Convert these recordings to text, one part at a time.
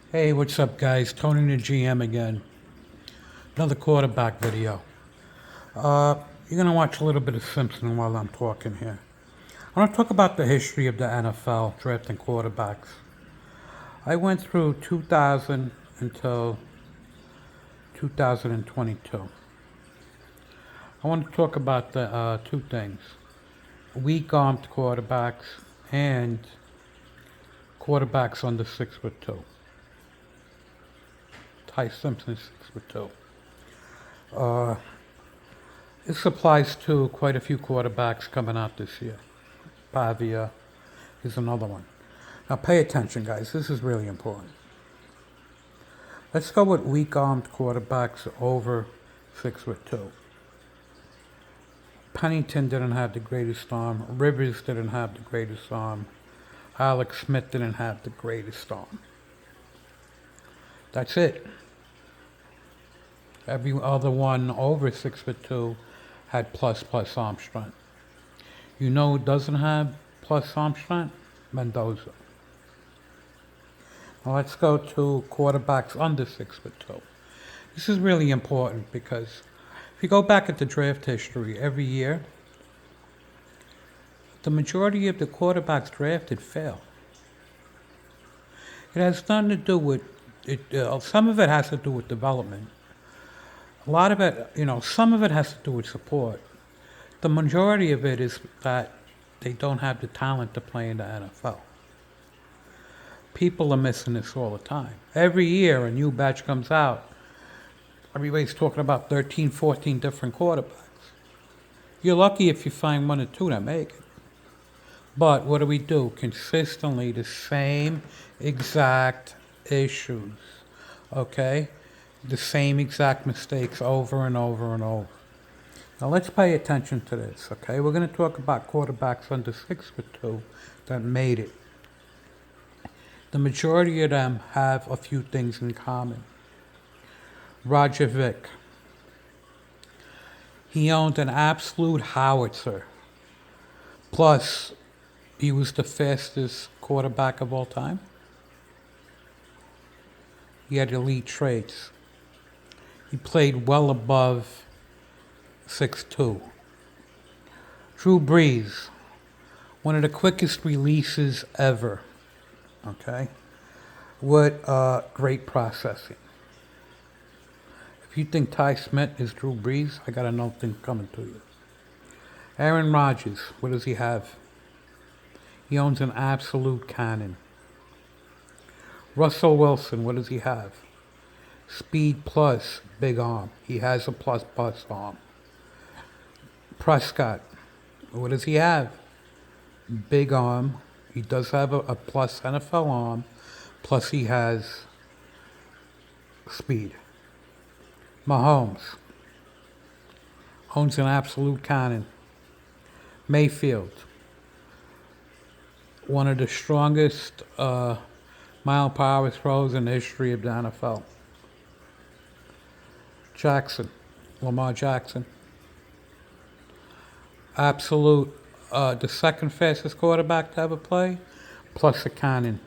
Hey, what's up, guys? Tony the GM again. Another quarterback video. You're gonna watch a little bit of Simpson while I'm talking here. I want to talk about the history of the NFL drafting quarterbacks. I went through 2000 until 2022. I want to talk about the two things: weak-armed quarterbacks and quarterbacks under 6'2". Ty Simpson is 6'2". This applies to quite a few quarterbacks coming out this year. Pavia is another one. Now pay attention, guys. This is really important. Let's go with weak-armed quarterbacks over 6'2". Pennington didn't have the greatest arm. Rivers didn't have the greatest arm. Alex Smith didn't have the greatest arm. That's it. Every other one over 6'2" had plus arm strength. You know who doesn't have plus arm strength? Mendoza. Now let's go to quarterbacks under 6'2". This is really important because if you go back at the draft history every year, the majority of the quarterbacks drafted fail. It has nothing to do with it. Some of it has to do with development. A lot of it, some of it has to do with support. The majority of it is that they don't have the talent to play in the NFL. People are missing this all the time. Every year a new batch comes out. Everybody's talking about 13, 14 different quarterbacks. You're lucky if you find one or two that make it. But what do? Consistently the same exact issues. Okay? The same exact mistakes over and over and over. Now let's pay attention to this, okay? We're going to talk about quarterbacks under 6'2" that made it. The majority of them have a few things in common. Roger Vick. He owned an absolute howitzer. Plus, he was the fastest quarterback of all time. He had elite traits. He played well above 6'2". Drew Brees, one of the quickest releases ever. Okay? With great processing. If you think Ty Smith is Drew Brees, I got another thing coming to you. Aaron Rodgers, what does he have? He owns an absolute cannon. Russell Wilson, what does he have? Speed plus big arm. He has a plus arm. Prescott, what does he have? Big arm. He does have a plus NFL arm. Plus he has speed. Mahomes owns an absolute cannon. Mayfield, one of the strongest mile per hour throws in the history of the NFL. Lamar Jackson, absolute, the second fastest quarterback to ever play, plus a cannon.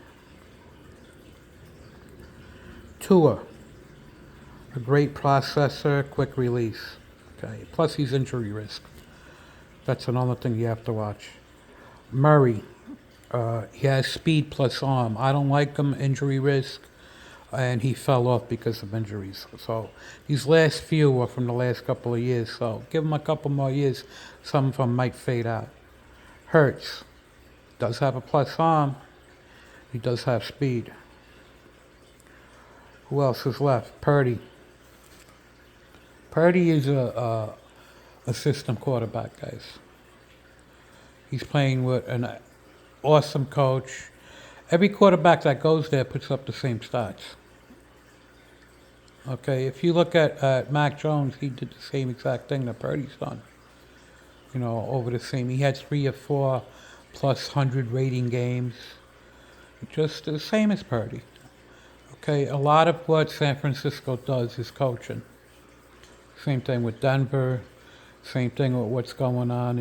Tua, a great processor, quick release. Okay, plus he's injury risk. That's another thing you have to watch. Murray, he has speed plus arm. I don't like him, injury risk, and he fell off because of injuries. So these last few were from the last couple of years. So give him a couple more years. Some of them might fade out. Hurts does have a plus arm. He does have speed. Who else is left? Purdy. Purdy is a system quarterback, guys. He's playing with an awesome coach. Every quarterback that goes there puts up the same stats. Okay, if you look at Mac Jones, he did the same exact thing that Purdy's done. Over the same. He had 3 or 4 plus 100 rating games. Just the same as Purdy. Okay, a lot of what San Francisco does is coaching. Same thing with Denver. Same thing with what's going on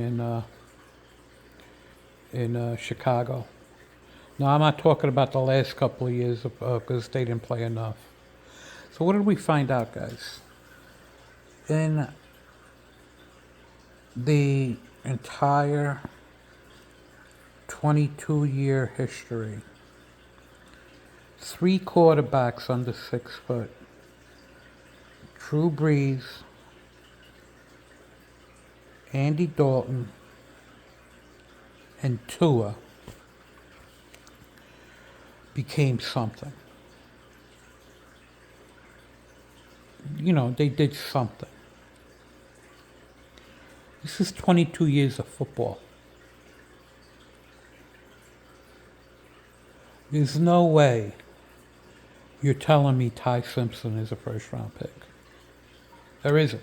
in Chicago. No, I'm not talking about the last couple of years because they didn't play enough. So what did we find out, guys? In the entire 22-year history, 3 quarterbacks under 6 foot. Drew Brees, Andy Dalton, and Tua became something. You know, they did something. This is 22 years of football. There's no way you're telling me Ty Simpson is a first round pick. There isn't.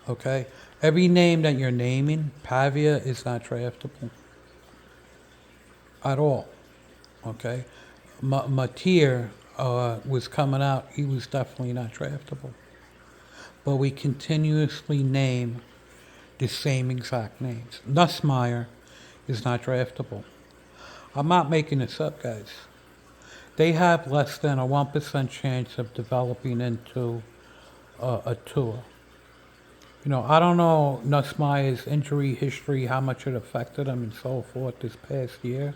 Okay? Every name that you're naming, Pavia is not draftable. At all. Okay? Mateer was coming out. He was definitely not draftable. But we continuously name the same exact names. Nussmeier is not draftable. I'm not making this up, guys. They have less than a 1% chance of developing into a Tua. You know, I don't know Nussmeier's injury history, how much it affected him and so forth this past year,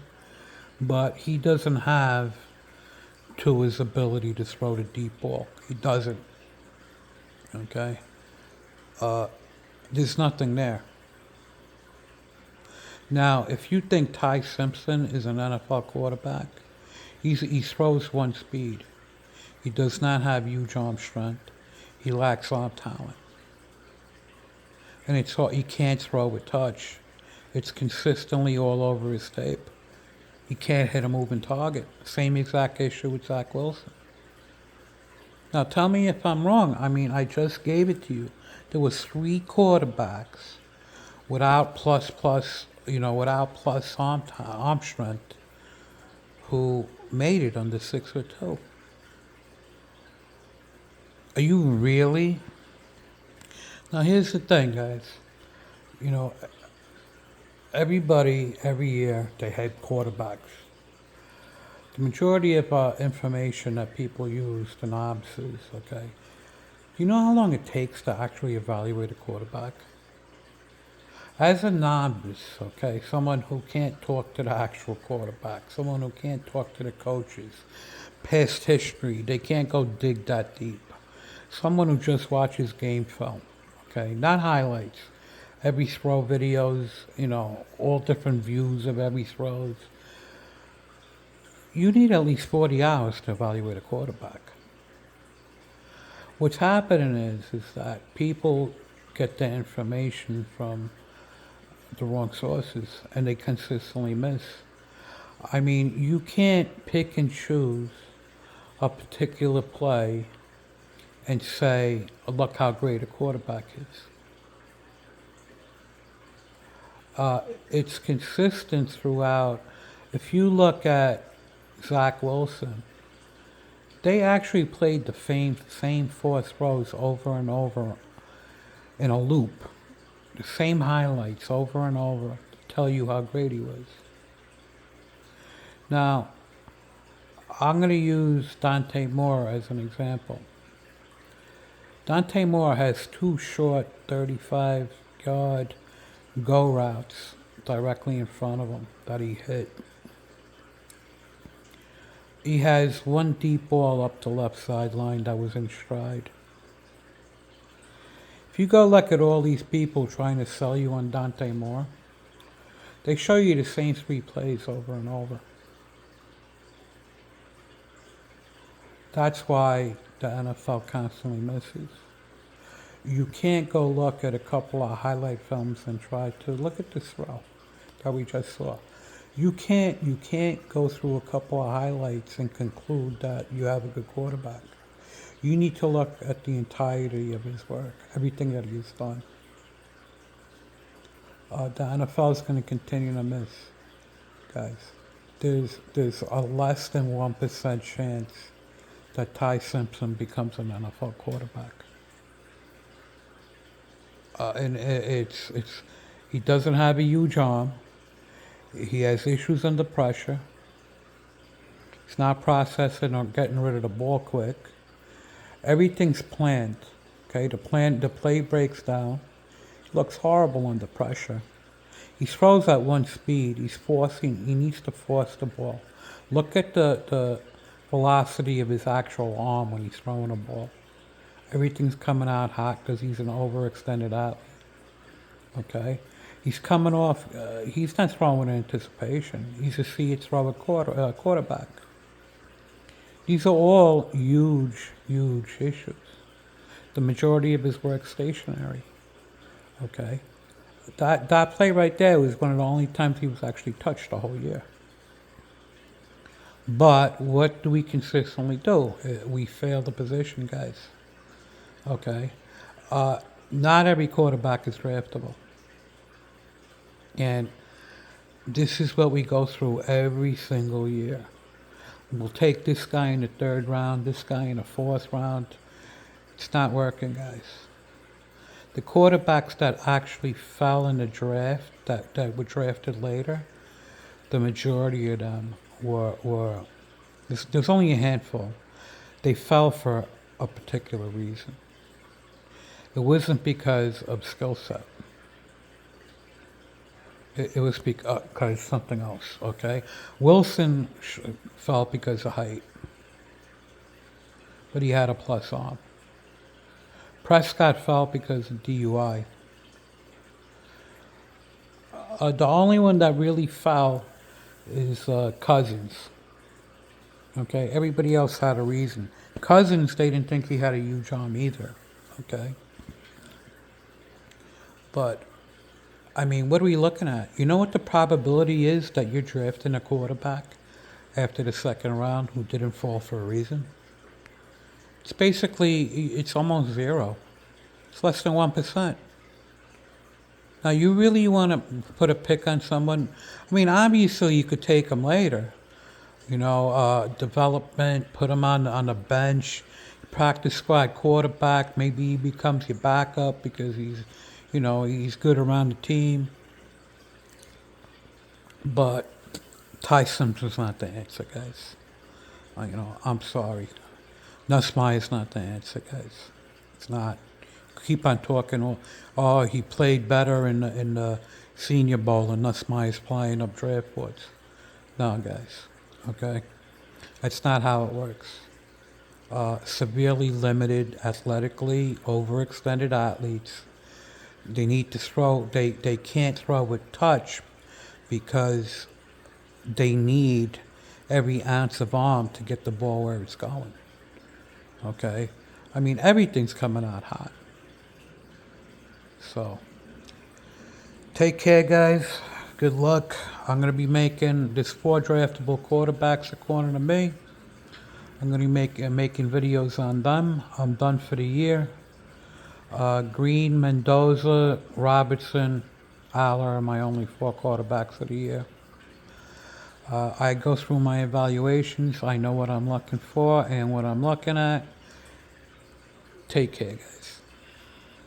but he doesn't have Tua's ability to throw the deep ball. He doesn't. Okay? There's nothing there. Now, if you think Ty Simpson is an NFL quarterback, he throws one speed. He does not have huge arm strength. He lacks arm talent. And it's all, he can't throw with touch. It's consistently all over his tape. He can't hit a moving target. Same exact issue with Zach Wilson. Now tell me if I'm wrong. I mean, I just gave it to you. There was 3 quarterbacks without plus arm strength who made it under 6'2". Are you really? Now here's the thing, guys. You know, everybody, every year, they have quarterbacks. The majority of information that people use, the novices, okay? Do you know how long it takes to actually evaluate a quarterback? As a novice, okay, someone who can't talk to the actual quarterback, someone who can't talk to the coaches, past history, they can't go dig that deep. Someone who just watches game film, okay, not highlights. Every throw videos, you know, all different views of every throws. You need at least 40 hours to evaluate a quarterback. What's happening is that people get their information from the wrong sources and they consistently miss. I mean, you can't pick and choose a particular play and say, look how great a quarterback is. It's consistent throughout. If you look at Zach Wilson, they actually played the same 4 throws over and over in a loop. The same highlights over and over to tell you how great he was. Now, I'm going to use Dante Moore as an example. Dante Moore has 2 short 35-yard go routes directly in front of him that he hit. He has 1 deep ball up the left sideline that was in stride. If you go look at all these people trying to sell you on Dante Moore, they show you the same 3 plays over and over. That's why the NFL constantly misses. You can't go look at a couple of highlight films and try to look at this throw that we just saw. You can't go through a couple of highlights and conclude that you have a good quarterback. You need to look at the entirety of his work, everything that he's done. The NFL is going to continue to miss, guys. There's a less than 1% chance that Ty Simpson becomes an NFL quarterback. And he doesn't have a huge arm. He has issues under pressure. He's not processing or getting rid of the ball quick. Everything's planned. Okay, the play breaks down. He looks horrible under pressure. He throws at one speed. He needs to force the ball. Look at the velocity of his actual arm when he's throwing a ball. Everything's coming out hot because he's an overextended athlete. Okay? He's coming off, he's not throwing in anticipation. He's a see-it-throw quarterback. These are all huge, huge issues. The majority of his work stationary. Okay? That play right there was one of the only times he was actually touched the whole year. But what do we consistently do? We fail the position, guys. Okay? Not every quarterback is draftable. And this is what we go through every single year. We'll take this guy in the 3rd round, this guy in the 4th round. It's not working, guys. The quarterbacks that actually fell in the draft, that were drafted later, the majority of them were there's only a handful. They fell for a particular reason. It wasn't because of skill set. It was because something else, okay? Wilson fell because of height, but he had a plus arm. Prescott fell because of DUI. The only one that really fell is Cousins. Okay, everybody else had a reason. Cousins, they didn't think he had a huge arm either. Okay, but I mean, what are we looking at? You know what the probability is that you're drafting a quarterback after the 2nd round who didn't fall for a reason? It's almost zero. It's less than 1%. Now, you really want to put a pick on someone? I mean, obviously you could take them later. You know, development, put him on the bench, practice squad quarterback. Maybe he becomes your backup because he's good around the team. But Tyson's was not the answer, guys. I'm sorry. Nussmeier's not the answer, guys. It's not. Keep on talking. Oh, he played better in the Senior Bowl, and Nussmeier's playing up draft boards. No, guys. Okay, that's not how it works. Severely limited athletically, overextended athletes. They need to throw. They can't throw with touch because they need every ounce of arm to get the ball where it's going. Okay, I mean everything's coming out hot. So take care, guys. Good luck. I'm going to be there's 4 draftable quarterbacks according to me. I'm going to be making videos on them. I'm done for the year. Green, Mendoza, Robertson, Aller are my only 4 quarterbacks for the year. I go through my evaluations. I know what I'm looking for and what I'm looking at. Take care, guys.